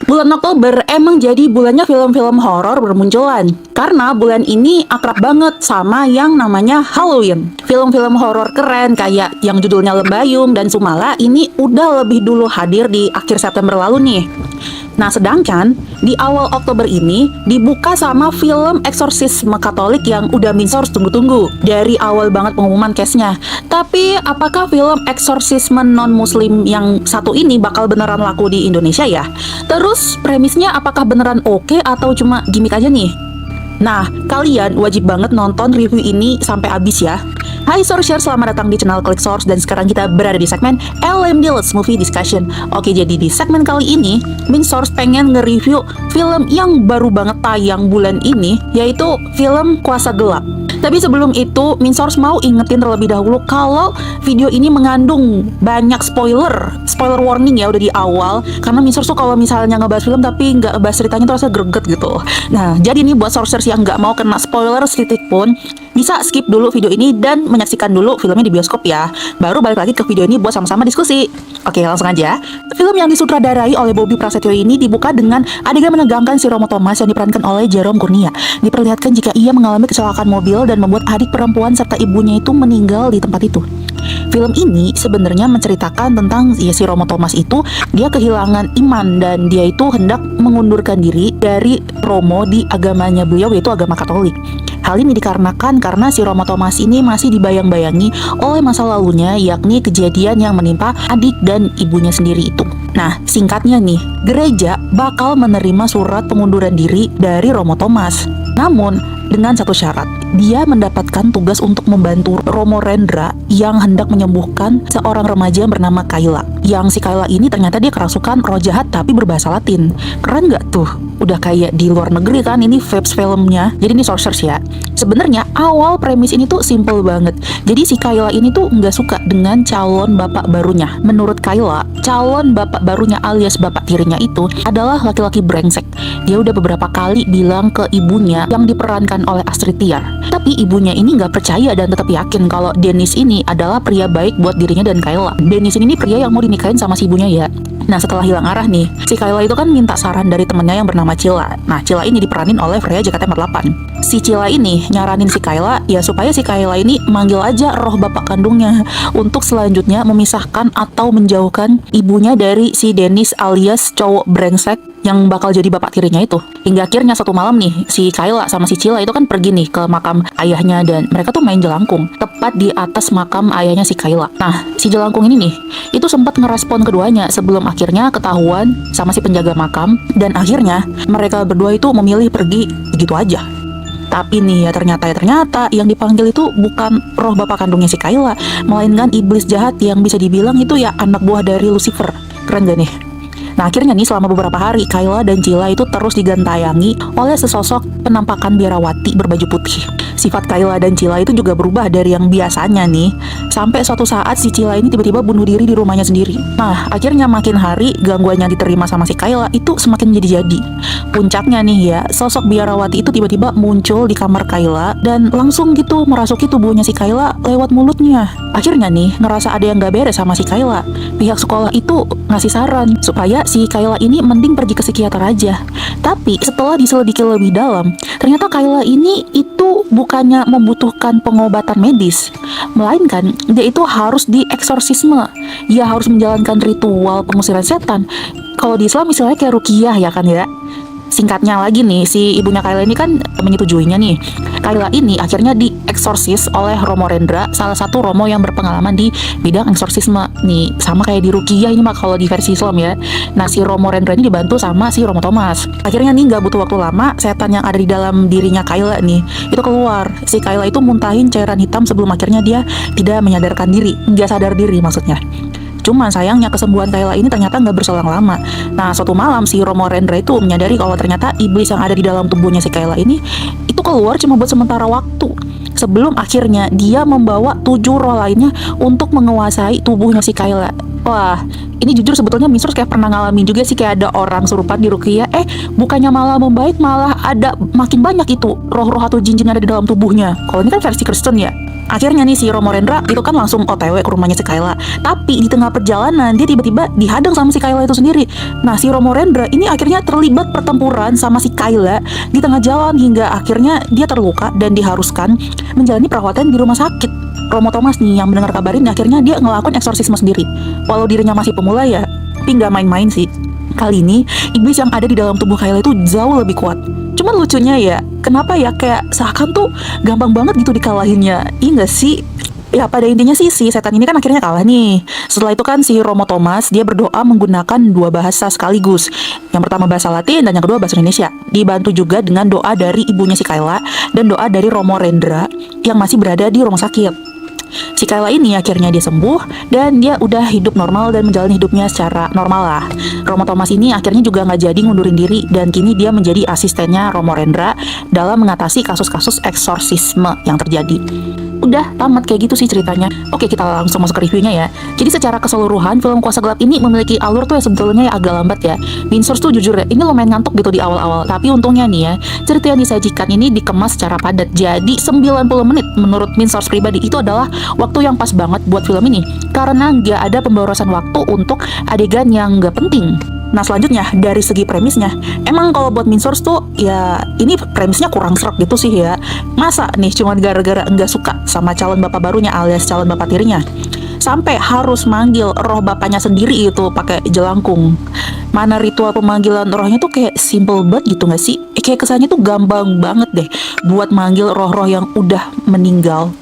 Bulan Oktober emang jadi bulannya film-film horor bermunculan. Karena bulan ini akrab banget sama yang namanya Halloween. Film-film horor keren kayak yang judulnya Lembayung dan Sumala ini udah lebih dulu hadir di akhir September lalu nih. Nah, sedangkan di awal Oktober ini dibuka sama film eksorsisme Katolik yang udah Minsors tunggu-tunggu dari awal banget pengumuman case-nya. Tapi apakah film eksorsisme non-muslim yang satu ini bakal beneran laku di Indonesia ya? Terus premisnya apakah beneran oke atau cuma gimmick aja nih? Nah, kalian wajib banget nonton review ini sampai habis ya. Hai Sourcer, selamat datang di channel Klik Source dan sekarang kita berada di segmen LMD Let's Movie Discussion. Oke, jadi di segmen kali ini Min Source pengen nge-review film yang baru banget tayang bulan ini, yaitu film Kuasa Gelap. Tapi sebelum itu, Min Source mau ingetin terlebih dahulu kalau video ini mengandung banyak spoiler warning ya udah di awal. Karena Min Source tuh kalau misalnya ngebahas film tapi nggak ngebahas ceritanya tuh rasanya greget gitu. Nah, jadi nih buat Sourcers yang nggak mau kena spoiler sedikit pun, bisa skip dulu video ini dan menyaksikan dulu filmnya di bioskop ya. Baru balik lagi ke video ini buat sama-sama diskusi. Oke, langsung aja. Film yang disutradarai oleh Bobby Prasetyo ini dibuka dengan adegan menegangkan si Romo Thomas yang diperankan oleh Jerome Kurnia. Diperlihatkan jika ia mengalami kecelakaan mobil dan membuat adik perempuan serta ibunya itu meninggal di tempat itu. Film ini sebenarnya menceritakan tentang si Romo Thomas itu dia kehilangan iman dan dia itu hendak mengundurkan diri dari Romo di agamanya beliau, yaitu agama Katolik. Hal ini dikarenakan karena si Romo Thomas ini masih dibayang-bayangi oleh masa lalunya, yakni kejadian yang menimpa adik dan ibunya sendiri itu. Nah, singkatnya nih, gereja bakal menerima surat pengunduran diri dari Romo Thomas. Namun, dengan satu syarat, dia mendapatkan tugas untuk membantu Romo Rendra yang hendak menyembuhkan seorang remaja yang bernama Kayla. Yang si Kayla ini ternyata dia kerasukan roh jahat tapi berbahasa Latin. Keren gak tuh? Udah kayak di luar negeri kan ini vibes filmnya. Jadi ini Sourcers ya. Sebenarnya awal premis ini tuh simple banget. Jadi si Kayla ini tuh nggak suka dengan calon bapak barunya. Menurut Kayla, calon bapak barunya alias bapak tirinya itu adalah laki-laki brengsek. Dia udah beberapa kali bilang ke ibunya yang diperankan oleh Astrid Tiar. Tapi ibunya ini nggak percaya dan tetap yakin kalau Dennis ini adalah pria baik buat dirinya dan Kayla. Dennis ini pria yang mau dinikahin sama si ibunya ya. Nah, setelah hilang arah nih, si Kayla itu kan minta saran dari temennya yang bernama Cila. Nah, Cila ini diperanin oleh Freya JKT48. Si Cila ini nyaranin si Kayla ya supaya si Kayla ini manggil aja roh bapak kandungnya untuk selanjutnya memisahkan atau menjauhkan ibunya dari si Dennis alias cowok brengsek yang bakal jadi bapak tirinya itu. Hingga akhirnya satu malam nih, si Kayla sama si Cila itu kan pergi nih ke makam ayahnya dan mereka tuh main jelangkung tepat di atas makam ayahnya si Kayla. Nah, si jelangkung ini nih, itu sempat ngerespon keduanya sebelum akhirnya ketahuan sama si penjaga makam dan akhirnya mereka berdua itu memilih pergi begitu aja. Tapi nih ya ternyata yang dipanggil itu bukan roh bapak kandungnya si Kayla, melainkan iblis jahat yang bisa dibilang itu ya anak buah dari Lucifer. Keren gak nih? Nah, akhirnya nih selama beberapa hari Kayla dan Cila itu terus digantayangi oleh sesosok penampakan biarawati berbaju putih. Sifat Kayla dan Cila itu juga berubah dari yang biasanya nih, sampai suatu saat si Cila ini tiba-tiba bunuh diri di rumahnya sendiri. Nah, akhirnya makin hari gangguan yang diterima sama si Kayla itu semakin jadi-jadi. Puncaknya nih ya, sosok biarawati itu tiba-tiba muncul di kamar Kayla dan langsung gitu merasuki tubuhnya si Kayla lewat mulutnya. Akhirnya nih ngerasa ada yang gak beres sama si Kayla. Pihak sekolah itu ngasih saran supaya si Kayla ini mending pergi ke psikiater aja. Tapi setelah diselidiki lebih dalam, ternyata Kayla ini itu bukannya membutuhkan pengobatan medis, melainkan dia itu harus dieksorsisme. Dia harus menjalankan ritual pengusiran setan. Kalau di Islam istilahnya kayak ruqyah ya kan ya. Singkatnya lagi nih, si ibunya Kayla ini kan menyetujuinya nih. Kayla ini akhirnya dieksorsis oleh Romo Rendra, salah satu Romo yang berpengalaman di bidang eksorsisme. Nih, sama kayak di ruqyah ini mah kalau di versi Islam ya. Nah, si Romo Rendra ini dibantu sama si Romo Thomas. Akhirnya nih nggak butuh waktu lama, setan yang ada di dalam dirinya Kayla nih itu keluar. Si Kayla itu muntahin cairan hitam sebelum akhirnya dia tidak menyadarkan diri, nggak sadar diri maksudnya. Cuma sayangnya kesembuhan Kayla ini ternyata nggak berselang lama. Nah, suatu malam si Romo Rendra itu menyadari kalau ternyata iblis yang ada di dalam tubuhnya si Kayla ini itu keluar cuma buat sementara waktu. Sebelum akhirnya dia membawa 7 roh lainnya untuk menguasai tubuhnya si Kayla. Wah, Ini jujur sebetulnya Min Source kayak pernah ngalamin juga sih, kayak ada orang surupan di Ruqyah, bukannya malah membaik, malah ada makin banyak itu roh-roh atau jin-jin yang ada di dalam tubuhnya. Kalau ini kan versi Kristen ya. Akhirnya nih si Romo Rendra itu kan langsung OTW ke rumahnya si Kayla. Tapi di tengah perjalanan dia tiba-tiba dihadang sama si Kayla itu sendiri. Nah, si Romo Rendra ini akhirnya terlibat pertempuran sama si Kayla di tengah jalan hingga akhirnya dia terluka dan diharuskan menjalani perawatan di rumah sakit. Romo Thomas nih yang mendengar kabar ini akhirnya dia ngelakuin eksorsisme sendiri. Walau dirinya masih pemula ya, tapi nggak main-main sih. Kali ini iblis yang ada di dalam tubuh Kayla itu jauh lebih kuat. Cuman lucunya ya, kenapa ya kayak seakan tuh gampang banget gitu dikalahinnya. Iya gak sih? Ya pada intinya sih si setan ini kan akhirnya kalah nih. Setelah itu kan si Romo Thomas dia berdoa menggunakan dua bahasa sekaligus. Yang pertama bahasa Latin dan yang kedua bahasa Indonesia. Dibantu juga dengan doa dari ibunya si Kayla dan doa dari Romo Rendra yang masih berada di rumah sakit. Si Kayla ini akhirnya dia sembuh dan dia udah hidup normal dan menjalani hidupnya secara normal lah. Romo Thomas ini akhirnya juga nggak jadi ngundurin diri dan kini dia menjadi asistennya Romo Rendra dalam mengatasi kasus-kasus eksorsisme yang terjadi. Udah tamat kayak gitu sih ceritanya. Oke, kita langsung masuk ke reviewnya ya. Jadi secara keseluruhan film Kuasa Gelap ini memiliki alur tuh ya sebetulnya agak lambat ya. Min Source tuh jujur ya, ini lumayan ngantuk gitu di awal-awal. Tapi untungnya nih ya, cerita yang disajikan ini dikemas secara padat. Jadi 90 menit menurut Min Source pribadi itu adalah waktu yang pas banget buat film ini. Karena nggak ada pemborosan waktu untuk adegan yang nggak penting. Nah selanjutnya dari segi premisnya, emang kalau buat Min Source tuh ya ini premisnya kurang serak gitu sih ya. Masa nih cuma gara-gara enggak suka sama calon bapak barunya alias calon bapak tirinya sampai harus manggil roh bapaknya sendiri itu pakai jelangkung. Mana ritual pemanggilan rohnya tuh kayak simple banget gitu gak sih? Kayak kesannya tuh gampang banget deh buat manggil roh-roh yang udah meninggal.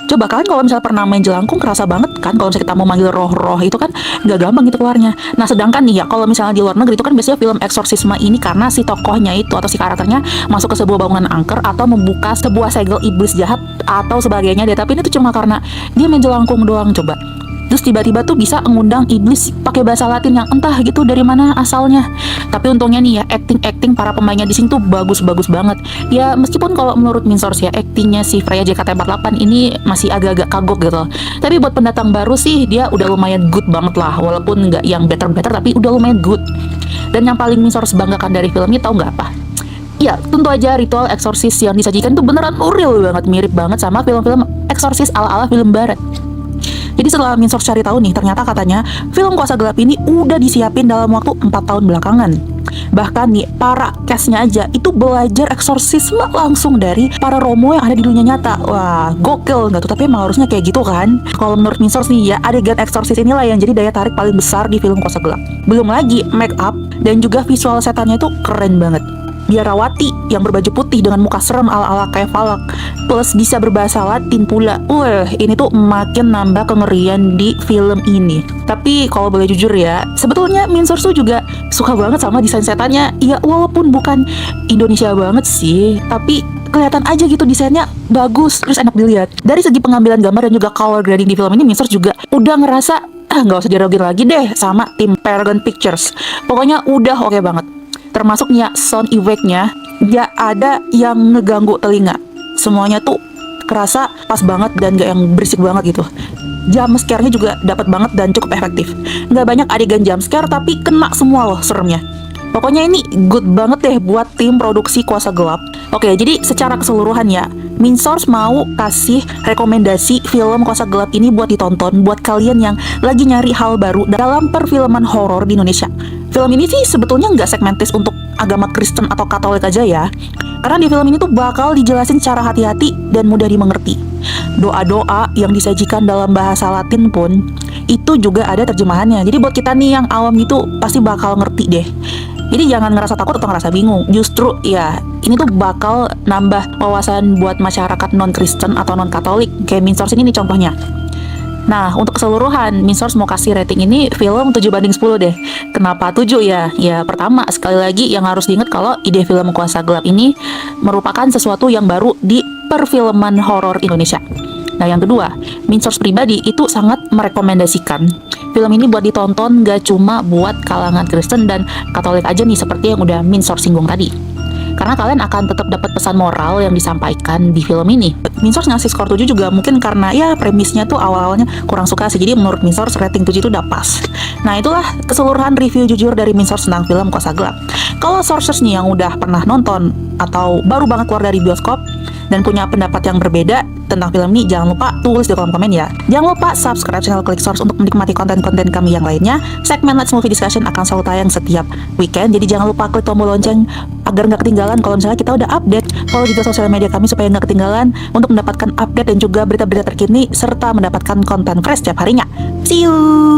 Coba kalian kalau misalnya pernah main jelangkung kerasa banget kan kalau misalnya kita mau manggil roh-roh itu kan nggak gampang gitu keluarnya. Nah sedangkan nih ya kalau misalnya di luar negeri itu kan biasanya film eksorsisme ini karena si tokohnya itu atau si karakternya masuk ke sebuah bangunan angker atau membuka sebuah segel iblis jahat atau sebagainya deh. Tapi ini tuh cuma karena dia main jelangkung doang coba. Terus tiba-tiba tuh bisa mengundang iblis pakai bahasa Latin yang entah gitu dari mana asalnya. Tapi untungnya nih ya acting para pemainnya di sini tuh bagus-bagus banget. Ya meskipun kalau menurut Min Source ya actingnya si Freya JKT48 ini masih agak-agak kagok gitu. Tapi buat pendatang baru sih dia udah lumayan good banget lah. Walaupun nggak yang better tapi udah lumayan good. Dan yang paling Min Source banggakan dari film ini tau nggak apa? Ya tentu aja ritual eksorsis yang disajikan tuh beneran real banget, mirip banget sama film-film eksorsis ala-ala film barat. Jadi setelah Min Source cari tahu nih, ternyata katanya film Kuasa Gelap ini udah disiapin dalam waktu 4 tahun belakangan. Bahkan nih, para cast-nya aja itu belajar eksorsisme langsung dari para Romo yang ada di dunia nyata. Wah, gokil nggak tuh? Tapi emang harusnya kayak gitu kan? Kalau menurut Min Source nih ya, adegan eksorsis inilah yang jadi daya tarik paling besar di film Kuasa Gelap. Belum lagi make up dan juga visual setannya itu keren banget. Biarawati yang berbaju putih dengan muka serem ala-ala kayak Falak plus bisa berbahasa Latin pula. Ini tuh makin nambah kengerian di film ini. Tapi kalau boleh jujur ya, sebetulnya Min Source tuh juga suka banget sama desain setannya. Ya walaupun bukan Indonesia banget sih, tapi kelihatan aja gitu desainnya bagus terus enak dilihat. Dari segi pengambilan gambar dan juga color grading di film ini, Min Source juga udah ngerasa nggak usah diraguin lagi deh sama tim Paragon Pictures. Pokoknya udah oke banget. Termasuk ya sound effect-nya gak ada yang ngeganggu telinga. Semuanya tuh kerasa pas banget dan gak yang berisik banget gitu. Jump scare-nya juga dapat banget dan cukup efektif. Gak banyak adegan jump scare tapi kena semua loh seremnya. Pokoknya ini good banget deh buat tim produksi Kuasa Gelap. Oke, jadi secara keseluruhan ya, Min Source mau kasih rekomendasi film Kuasa Gelap ini buat ditonton buat kalian yang lagi nyari hal baru dalam perfilman horor di Indonesia. Film ini sih sebetulnya nggak segmentis untuk agama Kristen atau Katolik aja ya. Karena di film ini tuh bakal dijelasin secara hati-hati dan mudah dimengerti. Doa-doa yang disajikan dalam bahasa Latin pun itu juga ada terjemahannya. Jadi buat kita nih yang awam gitu pasti bakal ngerti deh. Jadi jangan ngerasa takut atau ngerasa bingung. Justru ya ini tuh bakal nambah wawasan buat masyarakat non-Kristen atau non-Katolik. Kayak Min Source ini nih contohnya. Nah, untuk keseluruhan, Min Source mau kasih rating ini film 7/10 deh. Kenapa 7 ya? Ya, pertama, sekali lagi yang harus diingat kalau ide film Kuasa Gelap ini merupakan sesuatu yang baru di perfilman horor Indonesia. Nah, yang kedua, Min Source pribadi itu sangat merekomendasikan film ini buat ditonton gak cuma buat kalangan Kristen dan Katolik aja nih, seperti yang udah Min Source singgung tadi. Karena kalian akan tetap dapat pesan moral yang disampaikan di film ini. Min Source ngasih skor 7 juga mungkin karena ya premisnya tuh awal-awalnya kurang suka sih. Jadi menurut Min Source rating 7 itu udah pas. Nah itulah keseluruhan review jujur dari Min Source tentang film Kosa Gelap. Kalau sources nih yang udah pernah nonton atau baru banget keluar dari bioskop dan punya pendapat yang berbeda tentang film ini, jangan lupa tulis di kolom komen ya. Jangan lupa subscribe channel Klik Source untuk menikmati konten-konten kami yang lainnya. Segmen Let's Movie Discussion akan selalu tayang setiap weekend, jadi jangan lupa klik tombol lonceng agar nggak ketinggalan kalau misalnya kita udah update. Follow juga sosial media kami supaya nggak ketinggalan untuk mendapatkan update dan juga berita-berita terkini serta mendapatkan konten fresh setiap harinya. See you!